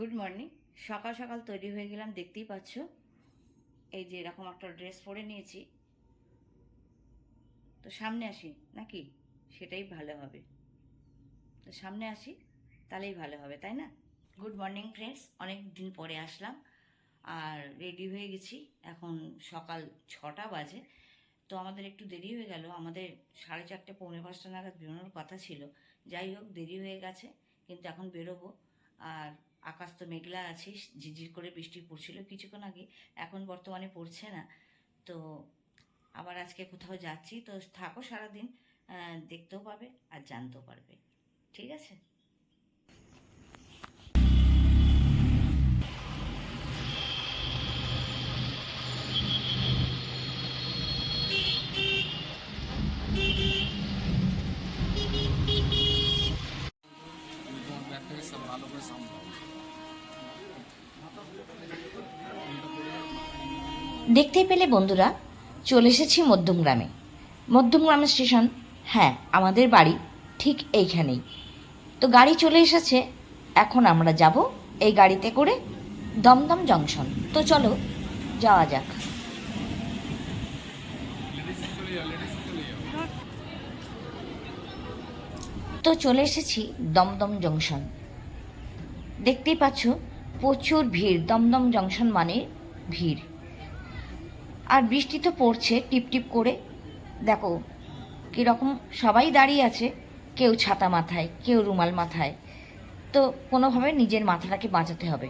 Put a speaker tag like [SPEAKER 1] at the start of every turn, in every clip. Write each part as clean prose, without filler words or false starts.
[SPEAKER 1] Good morning. সকাল সকাল তৈরি হয়ে গেলাম, দেখতেই পাচ্ছ। এই যে এরকম একটা ড্রেস পরে নিয়েছি, তো সামনে আসি নাকি সেটাই ভালো হবে। তো সামনে আসি, তাহলেই ভালো হবে, তাই না? গুড মর্নিং ফ্রেন্ডস, অনেক দিন পরে আসলাম আর রেডি হয়ে গেছি। এখন সকাল 6টা বাজে। তো আমাদের একটু দেরি হয়ে গেল, আমাদের 4:30 পৌনে 5টা নাগাদ বেরোনোর কথা ছিল। যাই হোক, দেরি হয়ে গেছে, কিন্তু এখন বেরোবো। আর আকাশ তো মেঘলা আছে, ঝিরঝির করে বৃষ্টি পড়ছিল কিছুক্ষণ আগে, এখন বর্তমানে পড়ছে না। তো আবার আজকে কোথাও যাচ্ছি, তো থাকো সারাদিন, দেখতেও পাবে আর জানতেও পারবে। ঠিক আছে? দেখতেই পেলে বন্ধুরা, চলে এসেছি মধ্যমগ্রামে। মধ্যমগ্রাম স্টেশন, হ্যাঁ আমাদের বাড়ি ঠিক এইখানেই। তো গাড়ি চলে এসেছে, এখন আমরা যাব এই গাড়িতে করে দমদম জংশন। তো চলো যাওয়া যাক। তো চলে এসেছি দমদম জংশন। দেখতেই পাচ্ছ প্রচুর ভিড়, দমদম জংশন মানে ভিড়। আর বৃষ্টি তো পড়ছে টিপটিপ করে, দেখো কীরকম সবাই দাঁড়িয়ে আছে, কেউ ছাতা মাথায়, কেউ রুমাল মাথায়। তো কোনোভাবে নিজের মাথাটাকে বাঁচাতে হবে।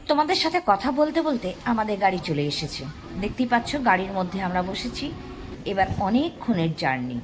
[SPEAKER 1] তোমাদের সাথে কথা বলতে বলতে আমাদের গাড়ি চলে এসেছে, দেখতেই পাচ্ছ গাড়ির মধ্যে আমরা বসেছি। এবার অনেকক্ষণের জার্নি।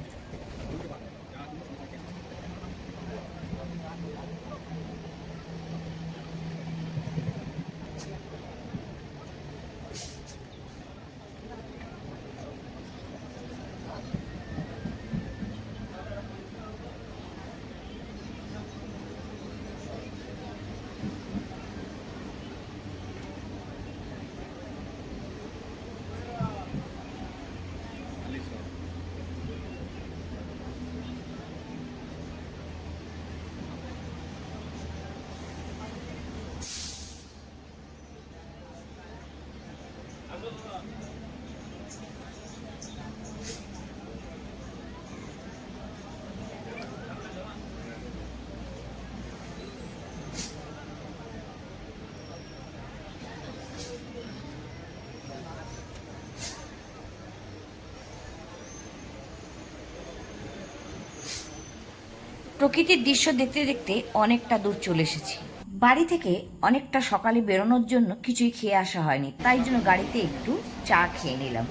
[SPEAKER 1] প্রকৃতির দৃশ্য দেখতে দেখতে অনেকটা দূর চলে এসেছি। বাড়ি থেকে অনেকটা সকালে বেরোনোর জন্য কিছুই খেয়ে আসা হয়নি, তাই জন্য গাড়িতে একটু চা খেয়ে নিলাম।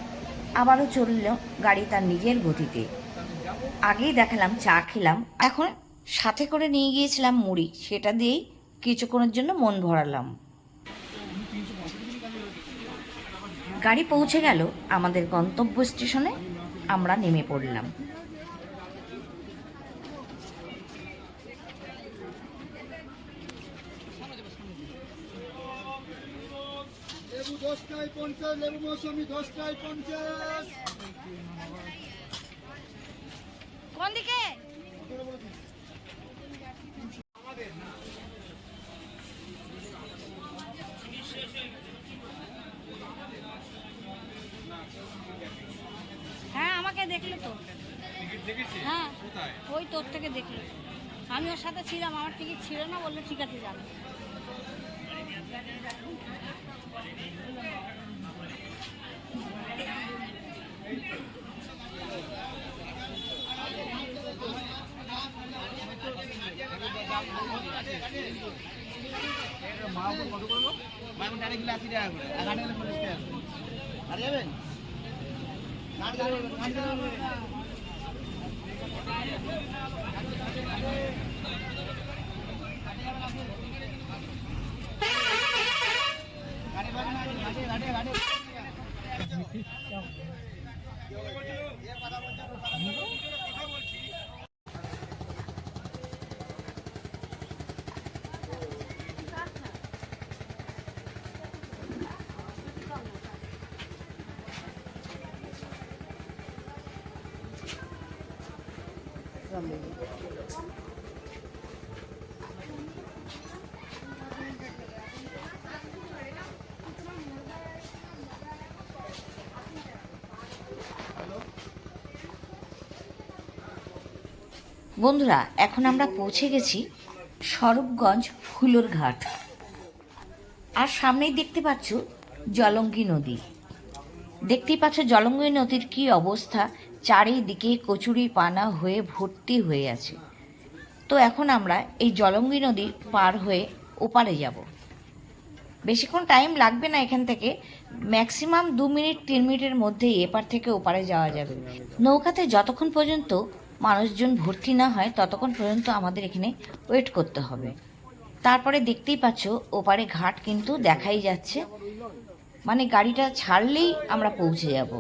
[SPEAKER 1] আবারও চলল গাড়ি তার নিজের গতিতে। আগেই দেখালাম চা খেলাম, এখন সাথে করে নিয়ে গিয়েছিলাম মুড়ি, সেটা দিয়েই কিছুক্ষণের জন্য মন ভরালাম। গাড়ি পৌঁছে গেল আমাদের গন্তব্য স্টেশনে, আমরা নেমে পড়লাম।
[SPEAKER 2] লেবু 10টায় 50, লেবু মৌসুমি 10টায় 50।
[SPEAKER 3] কোন দিকে? হ্যাঁ আমাকে দেখলে তো। হ্যাঁ ওই তোর থেকে দেখলে, আমি ওর সাথে ছিলাম, আমার টিকিট ছিল না, বললো ঠিক আছে যাবে।
[SPEAKER 2] মা কত করলো? মা এখন ডাইরেক্ট 80 টাকা করে, আর গাড়ি গেলে 40 টাকা করে। আর যাবেন? গাড়ি গেলে গাড়ি গেলে গাড়ি গাড়ি গাড়ি গাড়ি কথা বলছি।
[SPEAKER 1] বন্ধুরা, এখন আমরা পৌঁছে গেছি স্বরূপগঞ্জ ফুলোর ঘাট। আর সামনেই দেখতে পাচ্ছ জলঙ্গি নদী। দেখতেই পাচ্ছ জলঙ্গি নদীর কী অবস্থা, চারিদিকে কচুরি পানা হয়ে ভর্তি হয়ে আছে। তো এখন আমরা এই জলঙ্গি নদী পার হয়ে ওপারে যাব। বেশিক্ষণ টাইম লাগবে না, এখান থেকে ম্যাক্সিমাম 2 মিনিট 3 মিনিটের মধ্যেই এপার থেকে ওপারে যাওয়া যাবে। নৌকাতে যতক্ষণ পর্যন্ত মানুষজন ভর্তি না হয় ততক্ষণ পর্যন্ত আমাদের এখানে ওয়েট করতে হবে। তারপরে দেখতেই পাচ্ছ ওপারে ঘাট কিন্তু দেখাই যাচ্ছে, মানে গাড়িটা ছাড়লেই আমরা পৌঁছে যাব।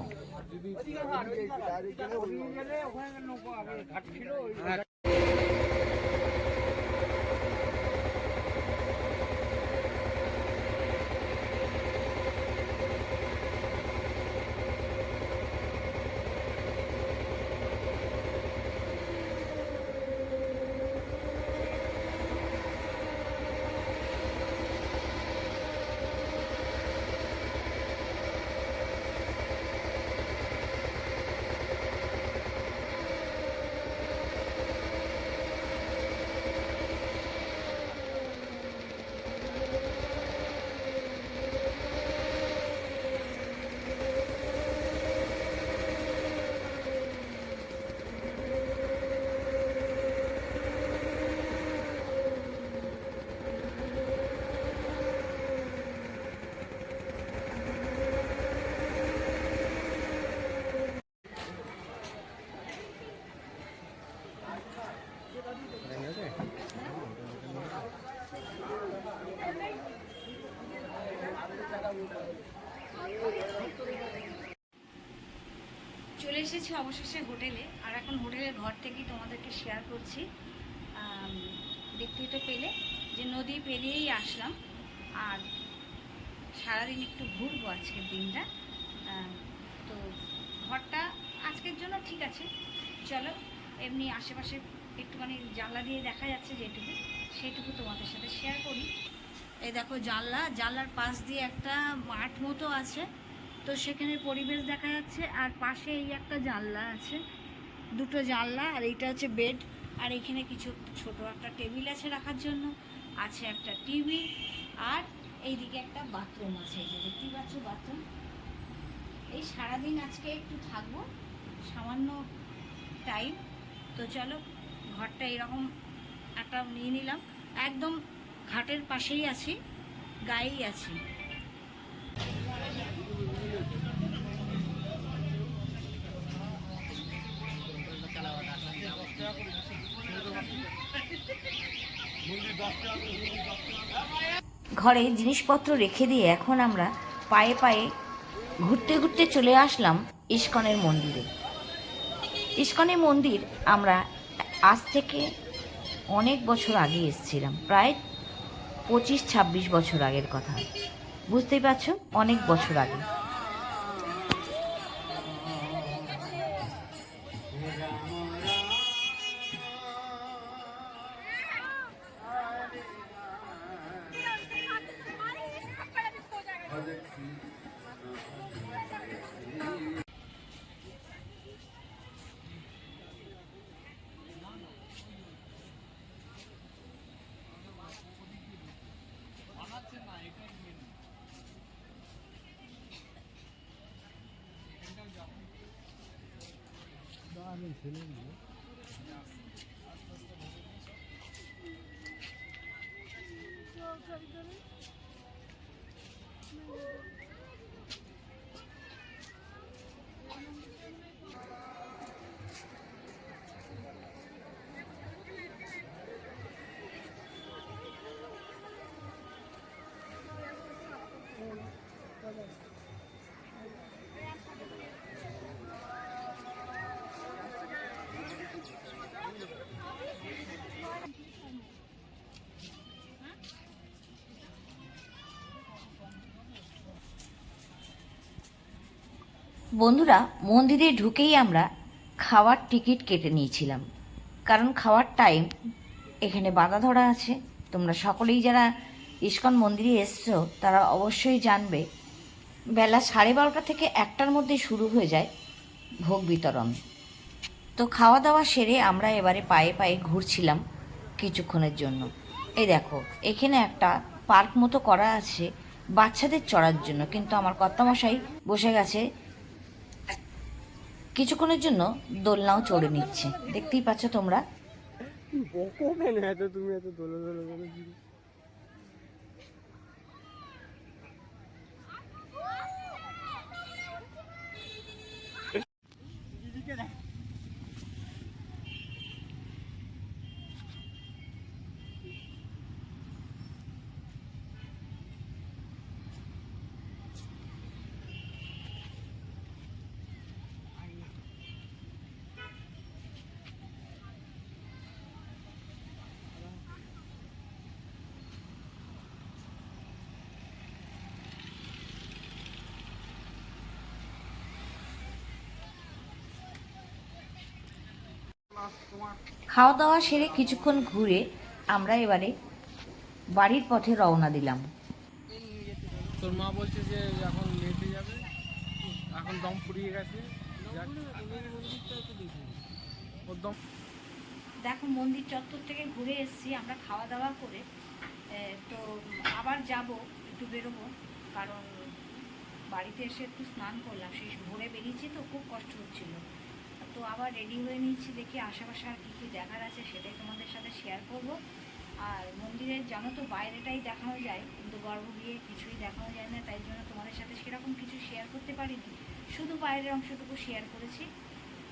[SPEAKER 1] চলে এসেছি অবশেষে হোটেলে। আর এখন হোটেলের ঘর থেকেই তোমাদেরকে শেয়ার করছি। দেখতেই তো পেলে যে নদী পেরিয়েই আসলাম। আর সারাদিন একটু ঘুরবো আজকের দিনটা। তো ঘরটা আজকের জন্য ঠিক আছে, চলো এমনি আশেপাশে একটুখানি জানলা দিয়ে দেখা যাচ্ছে যেটুকু, সেইটুকু তোমাদের সাথে শেয়ার করি। এই দেখো জানলার পাশ দিয়ে একটা মাঠ মতো আছে, তো সেখানে পরিবেশ দেখা যাচ্ছে। আর পাশে এই একটা জানলা আছে, দুটো জানলা। আর এইটা হচ্ছে বেড। আর এখানে কিছু ছোট একটা টেবিল আছে রাখার জন্য, আছে একটা টিভি। আর এইদিকে একটা বাথরুম আছে, এই যে দেখতেই পাচ্ছ বাথরুম। এই সারাদিন আজকে একটু থাকবো, সামান্য টাইম। তো চলো, ঘরটা এরকম একটা নিয়ে নিলাম, একদম ঘাটের পাশেই আছি, গায়েই আছি। ঘরে জিনিসপত্র রেখে দিয়ে এখন আমরা পায়ে পায়ে ঘুরতে ঘুরতে চলে আসলাম ইস্কনের মন্দিরে। ইস্কনের মন্দির আমরা আজ থেকে অনেক বছর আগে এসেছিলাম, প্রায় 25-26 বছর আগের কথা। বুঝতেই পারছো, অনেক বছর আগে। বন্ধুরা, মন্দিরে ঢুকেই আমরা খাওয়ার টিকিট কেটে নিয়েছিলাম, কারণ খাওয়ার টাইম এখানে বাঁধা ধরা আছে। তোমরা সকলেই যারা ইস্কন মন্দিরে এসছো তারা অবশ্যই জানবে, বেলা 12:30 থেকে 1টার মধ্যে শুরু হয়ে যায় ভোগ বিতরণ। তো খাওয়া দাওয়া সেরে আমরা এবারে পায়ে পায়ে ঘুরছিলাম কিছুক্ষণের জন্য। এই দেখো, এখানে একটা পার্ক মতো করা আছে বাচ্চাদের চড়ার জন্য, কিন্তু আমার কর্তামশাই বসে গেছে কিছুক্ষণের জন্য দোলনাও চড়ে নিচ্ছে, দেখতেই পাচ্ছ তোমরা। খাওয়া দাওয়া সেরে কিছুক্ষণ ঘুরে আমরা এবারে বাড়ির পথে রওনা দিলাম।
[SPEAKER 4] তোর মা বলছে যে এখন মেয়েতে যাবে, এখন দম ফুরিয়ে গেছে। ওর দম
[SPEAKER 3] দেখো, মন্দির চত্বর থেকে ঘুরে এসেছি আমরা খাওয়া দাওয়া করে। তো আবার যাব, একটু বেরোবো, কারণ বাড়িতে এসে একটু স্নান করলাম, সেই ভোরে বেরিয়েছি তো খুব কষ্ট হচ্ছিল। তো আবার রেডি হয়ে নিয়েছি, দেখি আশেপাশে আর কী কী দেখার আছে সেটাই তোমাদের সাথে শেয়ার করব। আর মন্দিরের জানো তো বাইরেটাই দেখানো যায়, কিন্তু গর্ভগৃহে কিছুই দেখানো যায় না, তাই জন্য তোমাদের সাথে সেরকম কিছু শেয়ার করতে পারিনি, শুধু বাইরের অংশটুকু শেয়ার করেছি।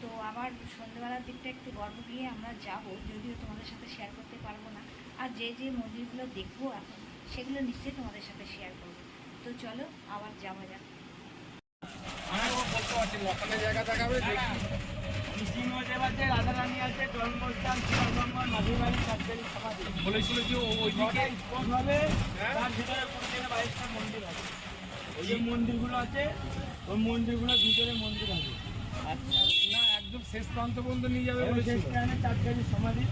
[SPEAKER 3] তো আবার সন্ধ্যেবেলার দিকটা একটু গর্ভগৃহে আমরা যাব, যদিও তোমাদের সাথে শেয়ার করতে পারবো না। আর যে যে মন্দিরগুলো দেখবো এখন সেগুলো নিশ্চয়ই তোমাদের সাথে শেয়ার করবো। তো চলো আবার যাওয়া যাক।
[SPEAKER 4] আমিও বলতে পারছি না, ওখানে জায়গা দেখাবে দেখি। বলেছিল যে ওইদিকে
[SPEAKER 2] ওই যে মন্দিরগুলো আছে, ওই মন্দিরগুলোর ভিতরে মন্দির আছে।
[SPEAKER 4] আচ্ছা, না একদম শেষ প্রান্ত পর্যন্ত নিয়ে যাবে বলেছিল।
[SPEAKER 2] চারটারি সমাধি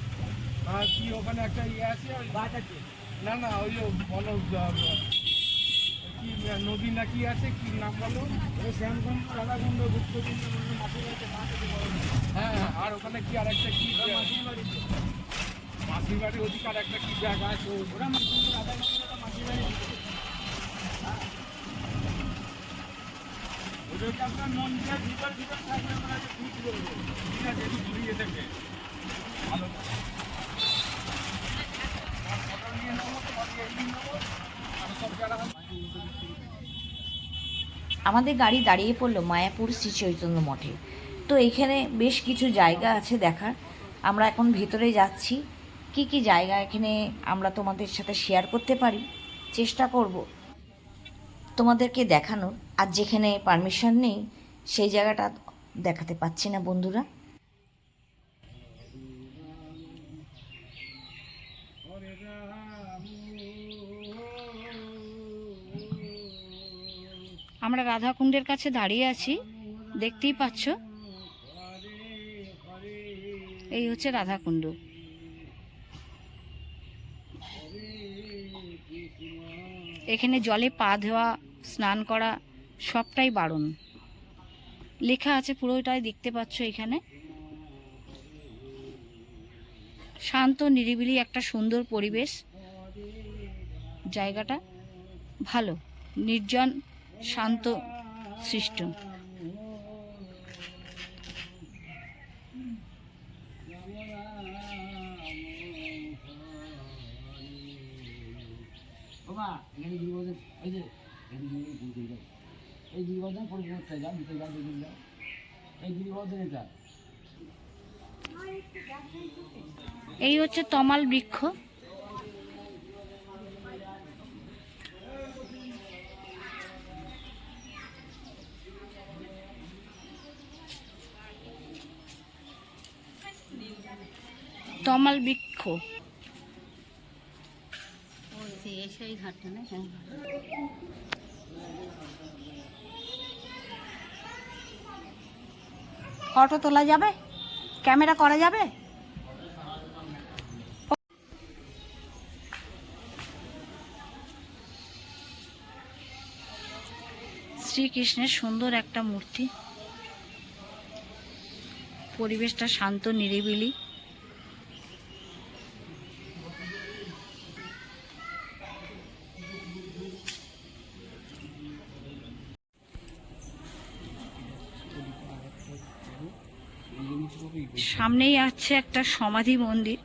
[SPEAKER 4] আর কি ওখানে একটা ইয়ে আছে, ওই
[SPEAKER 2] গাছ আছে।
[SPEAKER 4] না না ওই যে বলো কি নদী না কি আছে, কি নাম বলো?
[SPEAKER 2] ওই শ্যামকুণ্ড, রাধাকুণ্ড, গুপ্তকুণ্ড, মাটির আছে, মাছ আছে বড় বড়।
[SPEAKER 4] হ্যাঁ হ্যাঁ, আর ওখানে কি আর একটা কি
[SPEAKER 2] মাটির বাড়িতে
[SPEAKER 4] মাসির বাড়ির ওদিকে আর একটা কি জায়গা আছে
[SPEAKER 2] ওরা কিন্তু রাধাকুণ্ড মাটির বাড়ি। ওদেরকে আপনার মন্দিরের ভিতর ভিতর থাকলে আমরা ঠিক করবো।
[SPEAKER 4] ঠিক আছে, একটু ঘুরিয়ে দেবে ভালো। ফটো নিয়ে নেবো, তোমাকে এডিটিং নেবো, আর সব জায়গা
[SPEAKER 1] আমাদের গাড়ি দাঁড়িয়ে পড়লো মায়াপুর শ্রী চৈতন্য মঠে। তো এখানে বেশ কিছু জায়গা আছে দেখার, আমরা এখন ভেতরে যাচ্ছি। কি কি জায়গা এখানে আমরা তোমাদের সাথে শেয়ার করতে পারি চেষ্টা করব তোমাদেরকে দেখানোর। আর যেখানে পারমিশন নেই সেই জায়গাটা দেখাতে পাচ্ছি না বন্ধুরা।
[SPEAKER 3] আমরা রাধাকুণ্ডের কাছে দাঁড়িয়ে আছি, দেখতেই পাচ্ছ। এই হচ্ছে রাধাকুণ্ড। এখানে জলে পা ধোয়া, স্নান করা সবটাই বারণ, লেখা আছে পুরোটাই দেখতে পাচ্ছ। এখানে শান্ত নিরিবিলি একটা সুন্দর পরিবেশ, জায়গাটা ভালো, নির্জন, শান্ত সৃষ্ট।
[SPEAKER 2] বাবা এখানে গিরিবর্ধন, এই যে এই গিরিবর্ধন পরিবর্তন যা ভিতরে যা দেখুন যা, এই গিরিবর্ধন এটা।
[SPEAKER 3] এই হচ্ছে তমাল বৃক্ষ। তমাল বৃক্ষ সেই ঘাটটা না, ফটো তোলা যাবে, ক্যামেরা করা যাবে। শ্রীকৃষ্ণের সুন্দর একটা মূর্তি। পরিবেশটা শান্ত নিরিবিলি। সামনেই আছে একটা সমাধি মন্দির,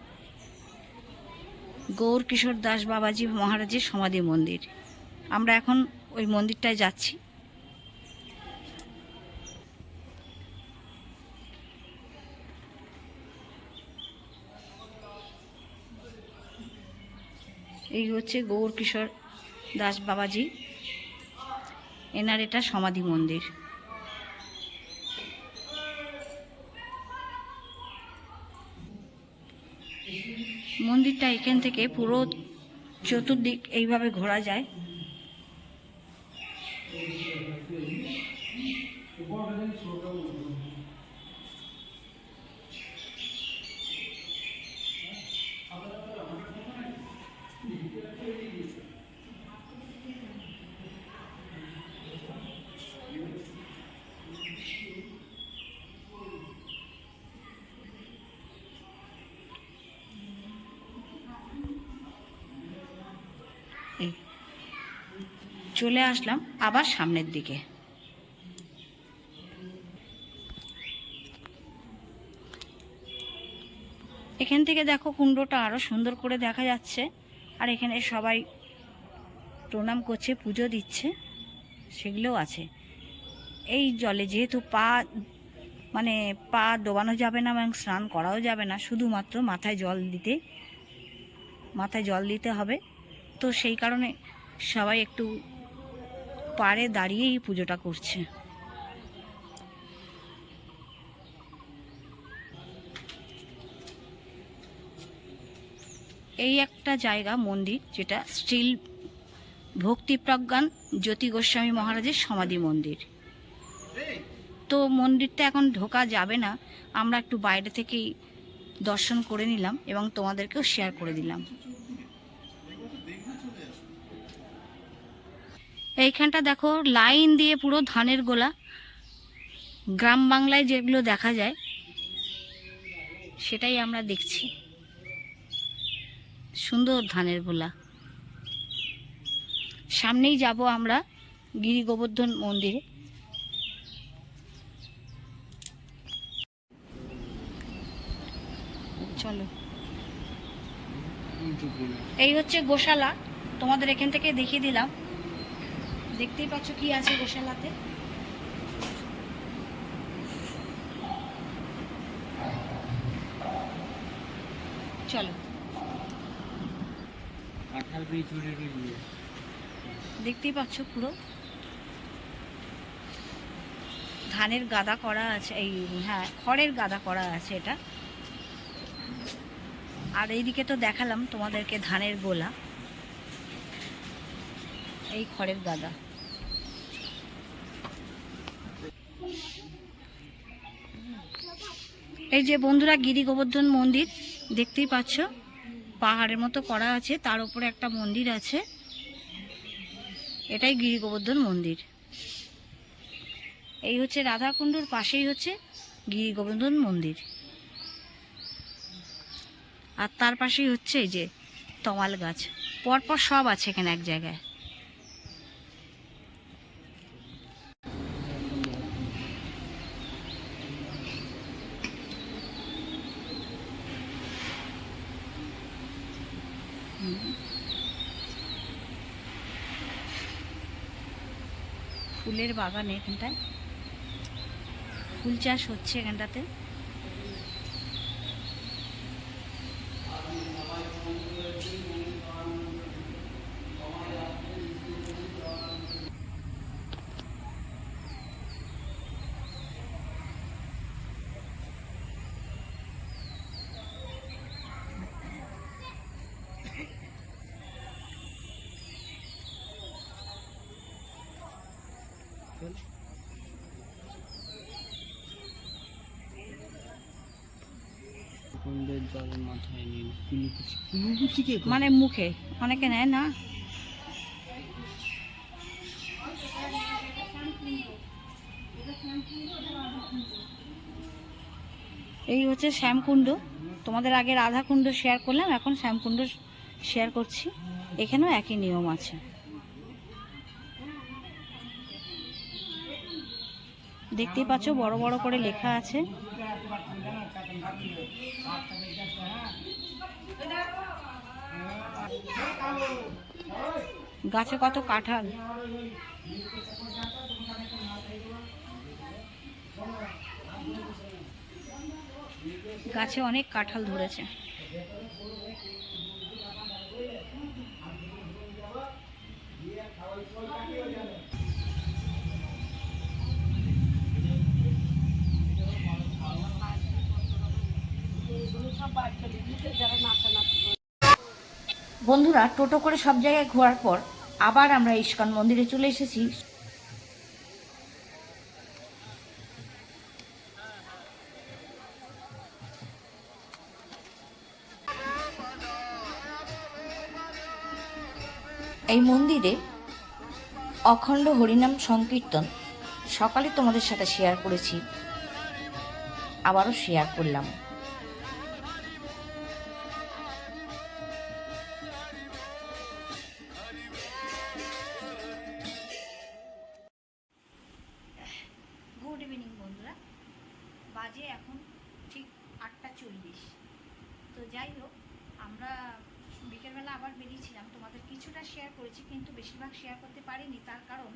[SPEAKER 3] গৌর কিশোর দাস বাবাজি মহারাজের সমাধি মন্দির। আমরা এখন ওই মন্দিরটায় যাচ্ছি। এই হচ্ছে গৌর কিশোর দাস বাবাজি, এনার এটা সমাধি মন্দির। মন্দিরটা এখান থেকে পুরো চতুর্দিক এইভাবে ঘোরা যায়। এই চলে আসলাম আবার সামনের দিকে। এখান থেকে দেখো কুণ্ডটা আরো সুন্দর করে দেখা যাচ্ছে। আর এখানে সবাই প্রণাম করছে, পুজো দিচ্ছে, সেগুলোও আছে। এই জলে যেহেতু পা ডোবানো যাবে না এবং স্নান করাও যাবে না, শুধুমাত্র মাথায় জল দিতে হবে। তো সেই কারণে সবাই একটু পাড়ে দাঁড়িয়েই পুজোটা করছে। এই একটা জায়গা, মন্দির, যেটা স্টিল ভক্তিপ্রজ্ঞান জ্যোতি গোস্বামী মহারাজের সমাধি মন্দির। তো মন্দিরটা এখন ঢোকা যাবে না, আমরা একটু বাইরে থেকেই দর্শন করে নিলাম এবং তোমাদেরকেও শেয়ার করে দিলাম। এইখানটা দেখো লাইন দিয়ে পুরো ধানের গোলা, গ্রাম বাংলায় যেগুলো দেখা যায় সেটাই আমরা দেখছি। সুন্দর ধানের গোলা। সামনেই যাব আমরা গিরি গোবর্ধন মন্দিরে। চলো, এই হচ্ছে গোশালা, তোমাদের এখান থেকে দেখিয়ে দিলাম। দেখতেই পাচ্ছ কি আছে গোশালাতে। চলো, দেখতেই পাচ্ছ পুরো ধানের গাদা করা আছে, এই হ্যাঁ খড়ের গাদা করা আছে এটা। আর এইদিকে তো দেখালাম তোমাদেরকে ধানের গোলা, এই খড়ের গাদা। এই যে বন্ধুরা গিরি গোবর্ধন মন্দির দেখতেই পাচ্ছ, পাহাড়ের মতো করা আছে, তার উপরে একটা মন্দির আছে, এটাই গিরি গোবর্ধন মন্দির। এই হচ্ছে রাধাকুণ্ডুর পাশেই হচ্ছে গিরি গোবর্ধন মন্দির। আর তার পাশেই হচ্ছে এই যে তমাল গাছ, পরপর সব আছে এখানে এক জায়গায়। ফুলের বাগানে, এখানটায় ফুল চাষ হচ্ছে এখানটাতে।
[SPEAKER 2] জল মাথায় নিয়ে কুলুকুচি
[SPEAKER 3] মানে মুখে অনেকে নেয় না। এই হচ্ছে শ্যামকুণ্ড। তোমাদের আগে রাধাকুণ্ড শেয়ার করলাম, এখন শ্যামকুণ্ড শেয়ার করছি। এখানেও একই নিয়ম আছে। দেখতেই পাচ্ছ বড় বড় করে লেখা আছে। গাছে কত কাঁঠাল। গাছে অনেক কাঁঠাল ধরেছে।
[SPEAKER 1] বন্ধুরা, টোটো করে সব জায়গায় ঘোরার পর আবার আমরা ইস্কন মন্দিরে চলে এসেছি। এই মন্দিরে অখণ্ড হরিনাম সংকীর্তন সকালে তোমাদের সাথে শেয়ার করেছি, আবারও শেয়ার করলাম।
[SPEAKER 3] গুড ইভিনিং বন্ধুরা, বাজে এখন ঠিক 8:40। তো যাই হোক, আমরা বিকেলবেলা আবার বেরিয়েছিলাম। তোমাদের কিছুটা শেয়ার করেছি, কিন্তু বেশিরভাগ শেয়ার করতে পারিনি। তার কারণ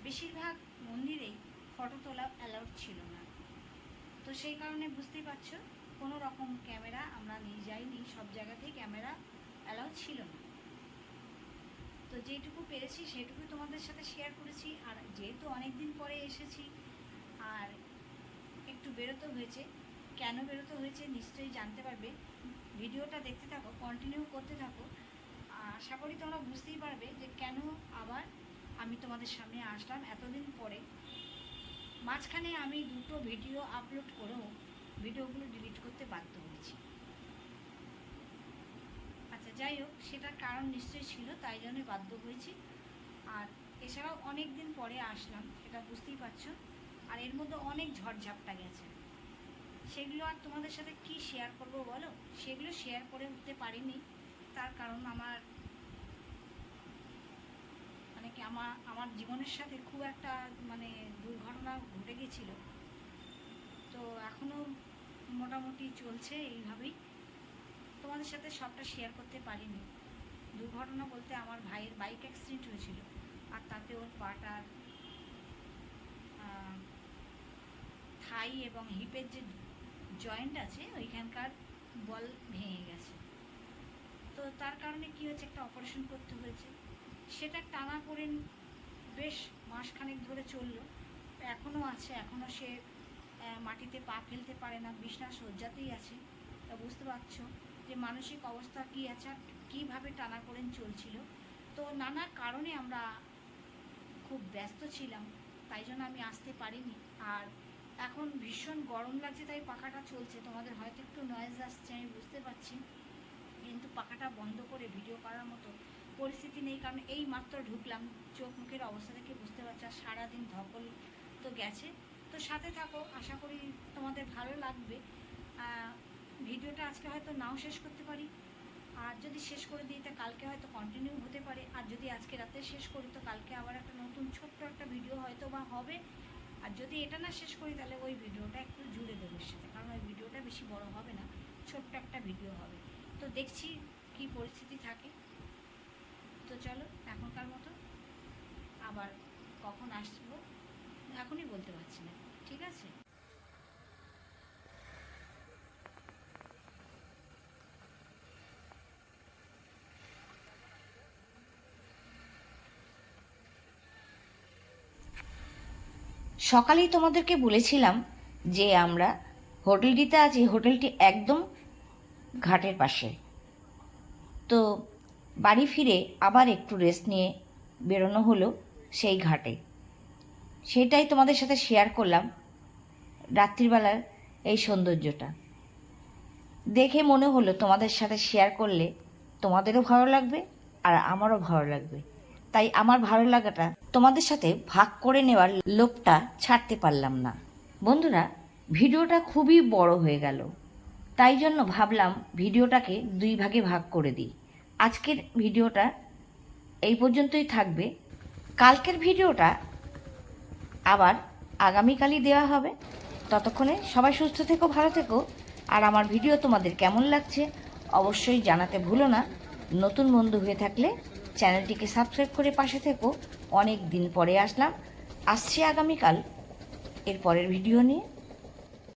[SPEAKER 3] বেশিরভাগ মন্দিরেই ফটো তোলা অ্যালাউড ছিল না। তো সেই কারণে বুঝতেই পারছো, কোনো রকম ক্যামেরা আমরা নিয়ে যাইনি। সব জায়গাতেই ক্যামেরা অ্যালাউড ছিল না। তো যেটুকু পেরেছি সেটুকু তোমাদের সাথে শেয়ার করেছি। আর যেহেতু অনেক দিন পরে এসেছি আর একটু বেরোতে হয়েছে, কেন বেরোতে হয়েছে নিশ্চয়ই জানতে পারবে। ভিডিওটা দেখতে থাকো, কন্টিনিউ করতে থাকো। আশা করি তোমরা বুঝতেই পারবে যে কেন আবার আমি তোমাদের সামনে আসলাম এতদিন পরে। মাঝখানে আমি 2টো ভিডিও আপলোড করেও ভিডিওগুলো ডিলিট করতে বাধ্য হয়েছি। আচ্ছা যাই হোক, সেটার কারণ নিশ্চয়ই ছিল, তাই জন্যই বাধ্য হয়েছি। আর এছাড়াও অনেক দিন পরে আসলাম, সেটা বুঝতেই পারছো। আর এর মধ্যে অনেক ঝড়ঝাপটা গেছে, সেগুলো আর তোমাদের সাথে কি শেয়ার করব বলো। সেগুলো শেয়ার করে উঠতে পারিনি, তার কারণ আমার মানে কি আমার জীবনের সাথে খুব একটা মানে দুর্ঘটনা ঘটে গেছিল। তো এখনও মোটামুটি চলছে এইভাবেই। তোমাদের সাথে সবটা শেয়ার করতে পারিনি। দুর্ঘটনা বলতে আমার ভাইয়ের বাইক অ্যাক্সিডেন্ট হয়েছিল, আর তাতে ওর পাটার থাই এবং হিপের যে জয়েন্ট আছে ওইখানকার বল ভেঙে গেছে। তো তার কারণে কী হয়েছে, একটা অপারেশন করতে হয়েছে। সেটা টানাপোড়েন বেশ মাসখানেক ধরে চললো, এখনও আছে। এখনও সে মাটিতে পা ফেলতে পারে না, বিছনা শয্যাতেই আছে। তা বুঝতে পারছো যে মানসিক অবস্থা কী আছে আর কীভাবে টানাপোড়েন চলছিল। তো নানা কারণে আমরা খুব ব্যস্ত ছিলাম, তাই জন্য আমি আসতে পারিনি। আর এখন ভীষণ গরম লাগছে, তাই পাখাটা চলছে। তোমাদের হয়তো একটু নয়েজ আসছে, আমি বুঝতে পারছি, কিন্তু পাখাটা বন্ধ করে ভিডিও করার মতো পরিস্থিতি নেই। কারণ এই মাত্র ঢুকলাম, চোখ মুখের অবস্থা থেকে বুঝতে পারছি। আর সারাদিন ধকল তো গেছে। তো সাথে থাকো, আশা করি তোমাদের ভালো লাগবে। ভিডিওটা আজকে হয়তো নাও শেষ করতে পারি, আর যদি শেষ করে দিই তা কালকে হয়তো কন্টিনিউ হতে পারে। আর যদি আজকে রাতে শেষ করি তো কালকে আবার একটা নতুন ছোট্ট একটা ভিডিও হয়তো বা হবে। আর যদি এটা না শেষ করি তাহলে ওই ভিডিওটা একটু জুড়ে দেবো এর সাথে, কারণ ওই ভিডিওটা বেশি বড় হবে না, ছোট্ট একটা ভিডিও হবে। তো দেখছি কি পরিস্থিতি থাকে। তো চলো, এখনকার মতো আবার কখন আসবো এখনই বলতে পারছি না, ঠিক আছে?
[SPEAKER 1] সকালেই তোমাদেরকে বলেছিলাম যে আমরা হোটেলটিতে আছি, হোটেলটি একদম ঘাটের পাশে। তো বাড়ি ফিরে আবার একটু রেস্ট নিয়ে বেরোনো হলো সেই ঘাটে। সেটাই তোমাদের সাথে শেয়ার করলাম, রাত্রিবেলার এই সৌন্দর্যটা দেখে মনে হলো তোমাদের সাথে শেয়ার করলে তোমাদেরও ভালো লাগবে আর আমারও ভালো লাগবে। তাই আমার ভালো লাগাটা তোমাদের সাথে ভাগ করে নেওয়ার লোভটা ছাড়তে পারলাম না। বন্ধুরা, ভিডিওটা খুবই বড় হয়ে গেল, তাই জন্য ভাবলাম ভিডিওটাকে 2 ভাগে ভাগ করে দিই। আজকের ভিডিওটা এই পর্যন্তই থাকবে। কালকের ভিডিওটা আবার আগামীকালই দেওয়া হবে। ততক্ষণে সবাই সুস্থ থেকো, ভালো থেকো। আর আমার ভিডিও তোমাদের কেমন লাগছে অবশ্যই জানাতে ভুলো না। নতুন বন্ধু হয়ে থাকলে চ্যানেলটিকে সাবস্ক্রাইব করে পাশে থেকো। অনেক দিন পরে আসছি আগামীকাল এর পরের ভিডিও নিয়ে।